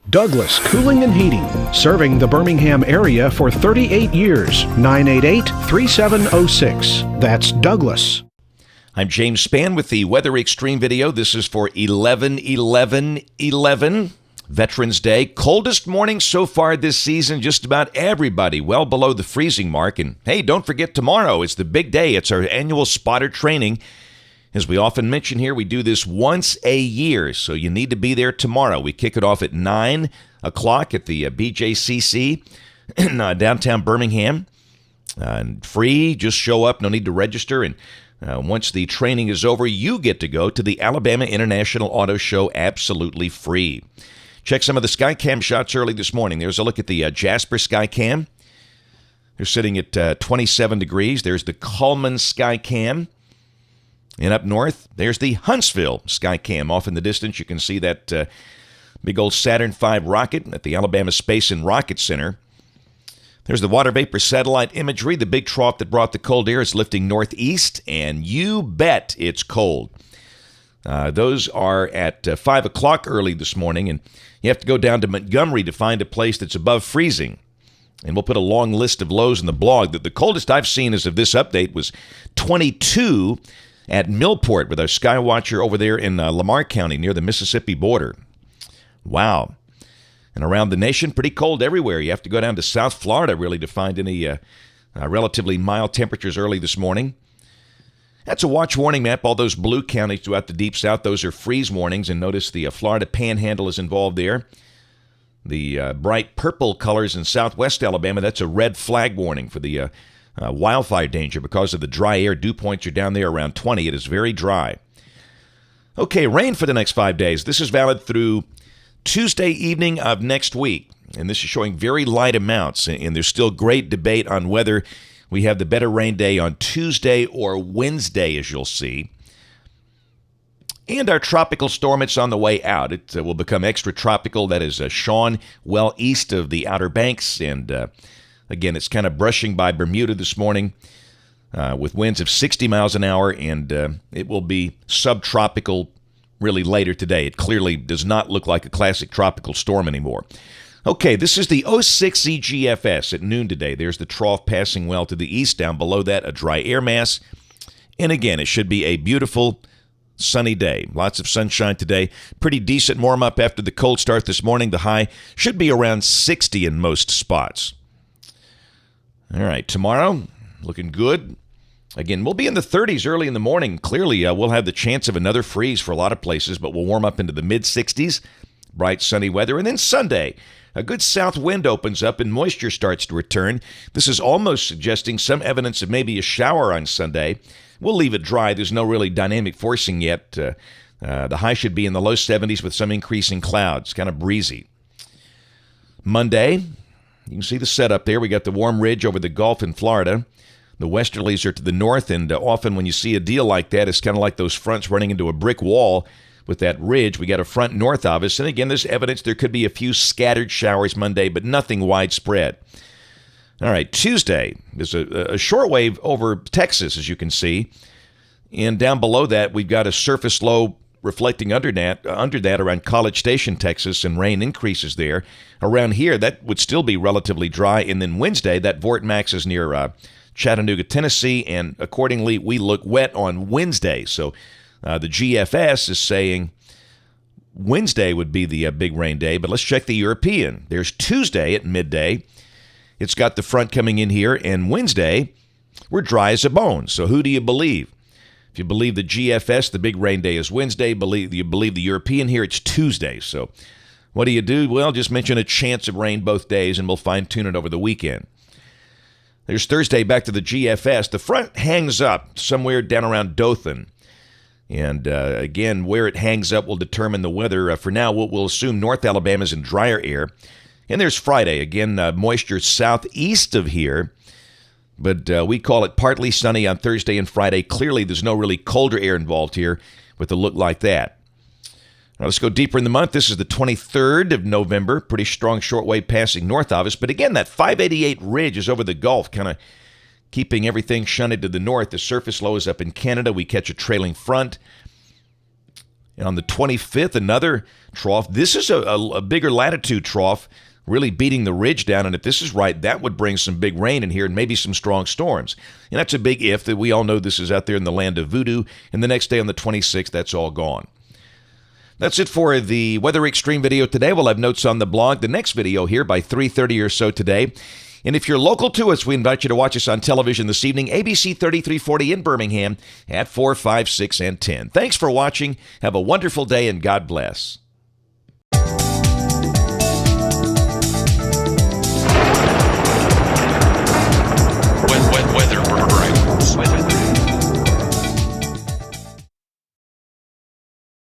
Douglas Cooling and Heating, serving the Birmingham area for 38 years. 988-3706. That's Douglas. I'm James Spann with the Weather Xtreme video. This is for 11/11/11, Veterans Day. Coldest morning so far this season. Just about everybody well below the freezing mark. And hey, don't forget tomorrow. It's the big day. It's our annual spotter training. As we often mention here, we do this once a year, so you need to be there tomorrow. We kick it off at 9 o'clock at the BJCC in downtown Birmingham. Free, just show up, no need to register. And once the training is over, you get to go to the Alabama International Auto Show absolutely free. Check some of the Skycam shots early this morning. There's a look at the Jasper Skycam. They're sitting at 27 degrees. There's the Coleman Skycam. And up north, there's the Huntsville Skycam. Off in the distance, you can see that big old Saturn V rocket at the Alabama Space and Rocket Center. There's the water vapor satellite imagery. The big trough that brought the cold air is lifting northeast, and you bet it's cold. Those are at 5 o'clock early this morning, and you have to go down to Montgomery to find a place that's above freezing. And we'll put a long list of lows in the blog. The coldest I've seen as of this update was 22 at Millport with our Skywatcher over there in Lamar County near the Mississippi border. Wow. And around the nation, pretty cold everywhere. You have to go down to South Florida, really, to find any relatively mild temperatures early this morning. That's a watch warning map. All those blue counties throughout the Deep South, those are freeze warnings. And notice the Florida Panhandle is involved there. The bright purple colors in southwest Alabama, that's a red flag warning for the wildfire danger because of the dry air. Dew points are down there around 20. It is very dry. Okay, rain for the next 5 days. This is valid through Tuesday evening of next week. And this is showing very light amounts. And there's still great debate on whether we have the better rain day on Tuesday or Wednesday, as you'll see. And our tropical storm, it's on the way out. It will become extra tropical. That is Sean, well east of the Outer Banks. And again, it's kind of brushing by Bermuda this morning with winds of 60 miles an hour, and it will be subtropical really later today. It clearly does not look like a classic tropical storm anymore. Okay, this is the 06 EGFS at noon today. There's the trough passing well to the east. Down below that, a dry air mass. And again, it should be a beautiful sunny day. Lots of sunshine today. Pretty decent warm-up after the cold start this morning. The high should be around 60 in most spots. All right, tomorrow, looking good. Again, we'll be in the 30s early in the morning. Clearly, we'll have the chance of another freeze for a lot of places, but we'll warm up into the mid-60s. Bright, sunny weather. And then Sunday, a good south wind opens up and moisture starts to return. This is almost suggesting some evidence of maybe a shower on Sunday. We'll leave it dry. There's no really dynamic forcing yet. The high should be in the low 70s with some increasing clouds. Kind of breezy. Monday, you can see the setup there. We got the warm ridge over the Gulf in Florida. The westerlies are to the north, and often when you see a deal like that, it's kind of like those fronts running into a brick wall with that ridge. We got a front north of us, and again, there's evidence there could be a few scattered showers Monday, but nothing widespread. All right, Tuesday, there's a short wave over Texas, as you can see, and down below that, we've got a surface low reflecting under that around College Station, Texas, and rain increases there. Around here, that would still be relatively dry. And then Wednesday, that Vort Max is near Chattanooga, Tennessee, and accordingly, we look wet on Wednesday. So the GFS is saying Wednesday would be the big rain day, but let's check the European. There's Tuesday at midday. It's got the front coming in here, and Wednesday, we're dry as a bone. So who do you believe? If you believe the GFS, the big rain day is Wednesday. You believe the European here, it's Tuesday. So what do? Well, just mention a chance of rain both days, and we'll fine-tune it over the weekend. There's Thursday back to the GFS. The front hangs up somewhere down around Dothan. And again, where it hangs up will determine the weather. For now, we'll assume North Alabama's in drier air. And there's Friday. Again, moisture southeast of here. But we call it partly sunny on Thursday and Friday. Clearly, there's no really colder air involved here with a look like that. Now, let's go deeper in the month. This is the 23rd of November. Pretty strong shortwave passing north of us. But again, that 588 ridge is over the Gulf, kind of keeping everything shunted to the north. The surface low is up in Canada. We catch a trailing front. And on the 25th, another trough. This is a bigger latitude trough, really beating the ridge down. And if this is right, that would bring some big rain in here and maybe some strong storms. And that's a big if, that we all know this is out there in the land of voodoo. And the next day on the 26th, that's all gone. That's it for the Weather Xtreme video today. We'll have notes on the blog. The next video here by 3:30 or so today. And if you're local to us, we invite you to watch us on television this evening, ABC 3340 in Birmingham at 4, 5, 6, and 10. Thanks for watching. Have a wonderful day, and God bless.